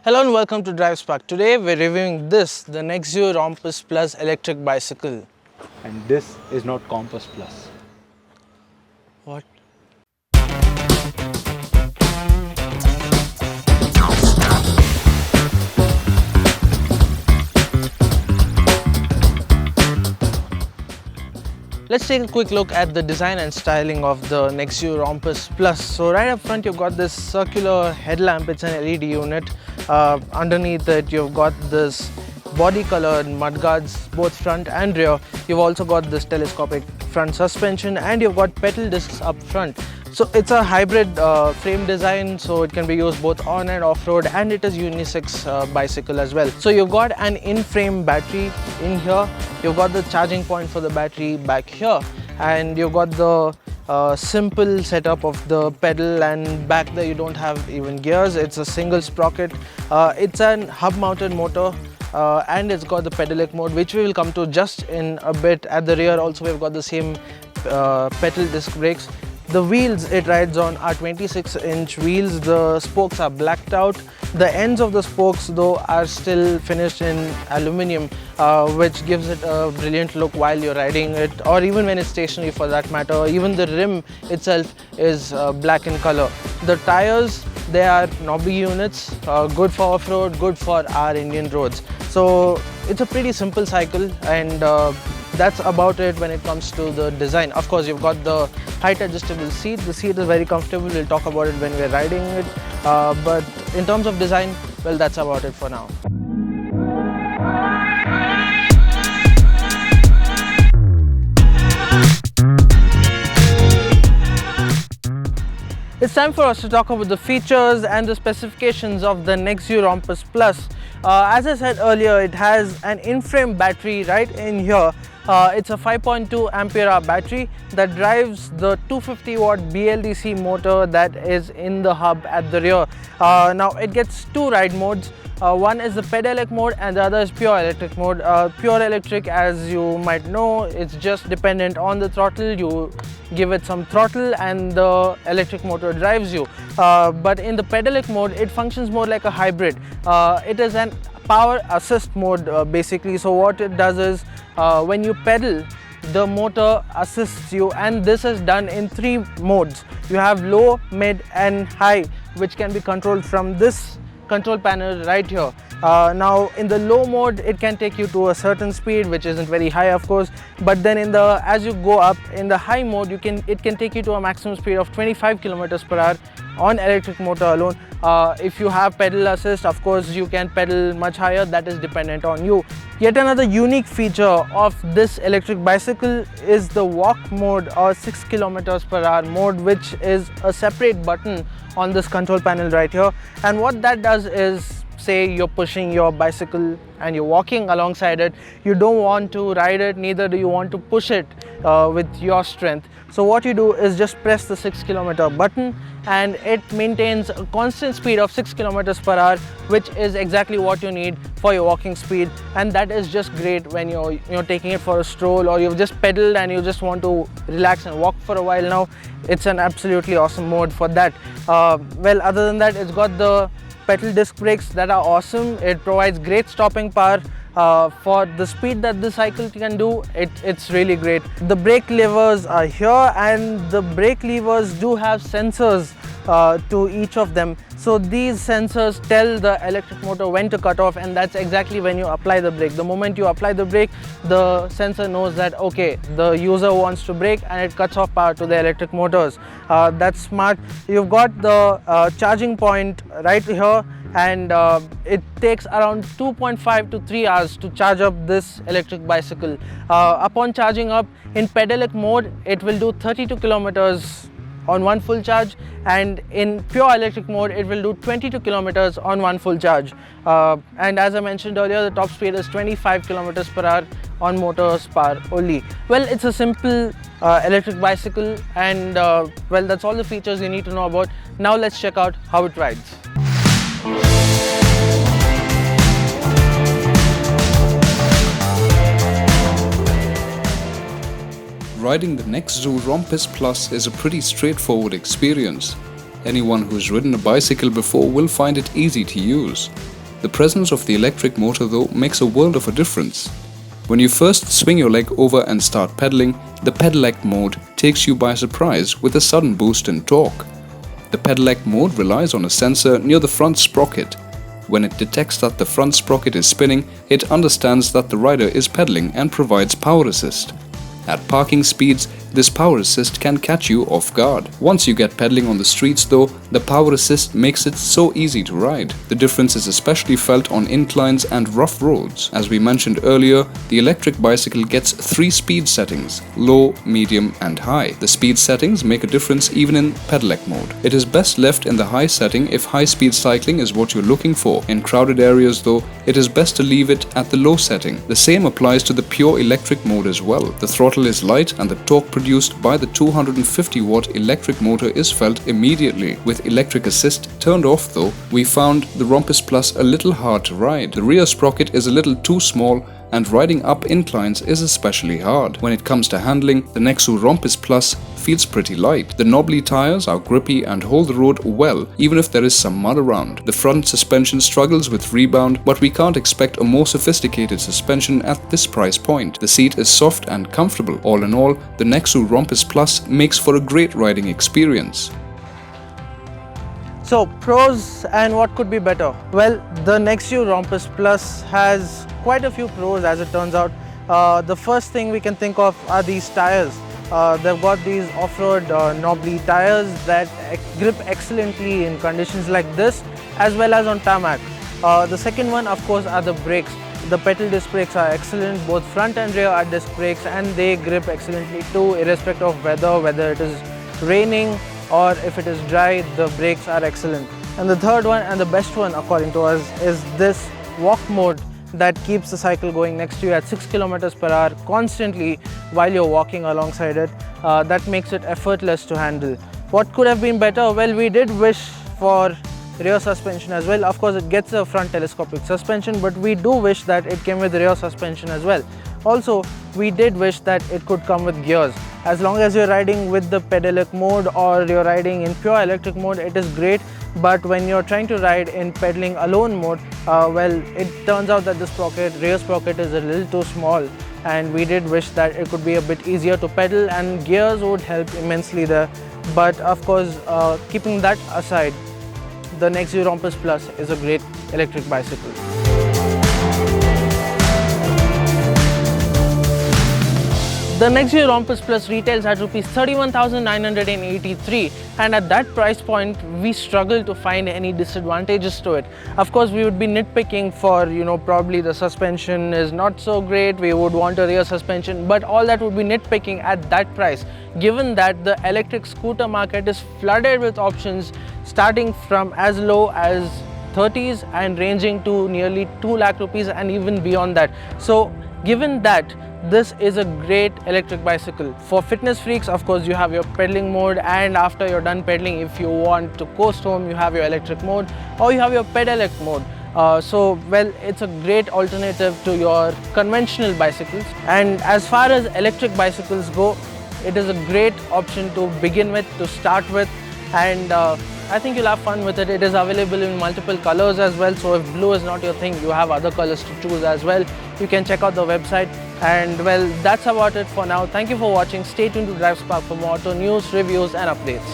Hello and welcome to DriveSpark. Today we're reviewing the Nexzu Rompus Plus electric bicycle. And this is not Compass Plus. What? Let's take a quick look at the design and styling of the Nexzu Rompus Plus. So right up front you've got this circular headlamp, it's an LED unit. Underneath it you've got this body colored mudguards both front and rear. You've also got this telescopic front suspension and you've got pedal discs up front. So it's a hybrid frame design, so it can be used both on and off-road, and it is unisex bicycle as well. So you've got an in-frame battery in here, you've got the charging point for the battery back here, and you've got the simple setup of the pedal, and back there you don't have even gears. It's a single sprocket. It's an hub-mounted motor. And it's got the pedelec mode, which we will come to just in a bit. At the rear also we've got the same pedal disc brakes. The wheels it rides on are 26-inch wheels. The spokes are blacked out. The ends of the spokes though are still finished in aluminium, which gives it a brilliant look while you're riding it, or even when it's stationary for that matter. Even the rim itself is black in color. The tires, they are knobby units, good for off-road, good for our Indian roads. So it's a pretty simple cycle, and that's about it when it comes to the design. Of course, you've got the height adjustable seat. The seat is very comfortable. We'll talk about it when we're riding it. But in terms of design, well, that's about it for now. It's time for us to talk about the features and the specifications of the Nexzu Rompus Plus. As I said earlier, it has an in-frame battery right in here. It's a 5.2 ampere hour battery that drives the 250 watt BLDC motor that is in the hub at the rear. Now it gets two ride modes. One is the pedelec mode and the other is pure electric mode. Pure electric, as you might know, it's just dependent on the throttle. You give it some throttle and the electric motor drives you. But in the pedelec mode, it functions more like a hybrid. It is an power assist mode basically. So what it does is when you pedal, the motor assists you, and this is done in three modes. You have low, mid and high, which can be controlled from this control panel right here. Now in the low mode it can take you to a certain speed, which isn't very high of course, but then as you go up in the high mode, it can take you to a maximum speed of 25 kilometers per hour on electric motor alone. If you have pedal assist, of course you can pedal much higher. That is dependent on you. Yet another unique feature of this electric bicycle is the walk mode, or 6 kilometers per hour mode, which is a separate button on this control panel right here. And what that does is, say you're pushing your bicycle and you're walking alongside it, you don't want to ride it, neither do you want to push it with your strength. So what you do is just press the 6 kilometer button and it maintains a constant speed of 6 kilometers per hour, which is exactly what you need for your walking speed. And that is just great when you're taking it for a stroll, or you've just pedaled and you just want to relax and walk for a while now. It's an absolutely awesome mode for that. Well, other than that, it's got the pedal disc brakes that are awesome. It provides great stopping power. For the speed that the cycle can do, it's really great. The brake levers are here, and the brake levers do have sensors to each of them. So these sensors tell the electric motor when to cut off, and that's exactly when you apply the brake. The moment you apply the brake, the sensor knows that okay, the user wants to brake, and it cuts off power to the electric motors. That's smart. You've got the charging point right here, and it takes around 2.5 to 3 hours to charge up this electric bicycle. Upon charging up in pedelec mode, it will do 32 kilometers on one full charge, and in pure electric mode it will do 22 kilometers on one full charge. And as I mentioned earlier, the top speed is 25 kilometers per hour on motor's power only. Well, it's a simple electric bicycle, and well, that's all the features you need to know about. Now let's check out how it rides. Riding the Nexzu Rompus Plus is a pretty straightforward experience. Anyone who's ridden a bicycle before will find it easy to use. The presence of the electric motor though makes a world of a difference. When you first swing your leg over and start pedaling, the pedelec mode takes you by surprise with a sudden boost in torque. The pedelec mode relies on a sensor near the front sprocket. When it detects that the front sprocket is spinning, it understands that the rider is pedaling and provides power assist. At parking speeds, this power assist can catch you off guard. Once you get pedaling on the streets though, the power assist makes it so easy to ride. The difference is especially felt on inclines and rough roads. As we mentioned earlier, the electric bicycle gets 3 speed settings: low, medium and high. The speed settings make a difference even in pedelec mode. It is best left in the high setting if high-speed cycling is what you're looking for. In crowded areas though, it is best to leave it at the low setting. The same applies to the pure electric mode as well. The throttle is light and the torque produced by the 250-watt electric motor is felt immediately. With electric assist turned off though, we found the Rompus Plus a little hard to ride. The rear sprocket is a little too small and riding up inclines is especially hard. When it comes to handling, the Nexzu Rompus Plus feels pretty light. The knobbly tires are grippy and hold the road well even if there is some mud around. The front suspension struggles with rebound, but we can't expect a more sophisticated suspension at this price point. The seat is soft and comfortable. All in all, the Nexzu Rompus Plus makes for a great riding experience. So pros and what could be better? Well, the Nexzu Rompus Plus has quite a few pros as it turns out. The first thing we can think of are these tires. They've got these off-road knobbly tires that grip excellently in conditions like this as well as on tarmac. The second one of course are the brakes. The pedal disc brakes are excellent, both front and rear are disc brakes, and they grip excellently too, irrespective of weather, whether it is raining or if it is dry, the brakes are excellent. And the third one and the best one according to us is this walk mode that keeps the cycle going next to you at 6 km per hour constantly while you're walking alongside it. That makes it effortless to handle. What could have been better? Well, we did wish for rear suspension as well. Of course, it gets a front telescopic suspension, but we do wish that it came with rear suspension as well. Also, we did wish that it could come with gears. As long as you're riding with the pedelec mode or you're riding in pure electric mode, it is great. But when you're trying to ride in pedaling alone mode, well, it turns out that this rear sprocket is a little too small, and we did wish that it could be a bit easier to pedal and gears would help immensely there. But of course, keeping that aside, the Nexzu Rompus Plus is a great electric bicycle. The Nexzu Rompus Plus retails at Rs 31,983, and at that price point we struggle to find any disadvantages to it. Of course, we would be nitpicking for, probably the suspension is not so great, we would want a rear suspension, but all that would be nitpicking at that price, given that the electric scooter market is flooded with options starting from as low as 30s and ranging to nearly 2 lakh rupees and even beyond that. So given that, this is a great electric bicycle. For fitness freaks, of course, you have your pedaling mode, and after you're done pedaling, if you want to coast home, you have your electric mode or you have your pedelec mode. Well, it's a great alternative to your conventional bicycles. And as far as electric bicycles go, it is a great option to begin with, to start with, and I think you'll have fun with it. It is available in multiple colors as well, so if blue is not your thing, you have other colors to choose as well. You can check out the website. And well, that's about it for now. Thank you for watching. Stay tuned to DriveSpark for more auto news, reviews and updates.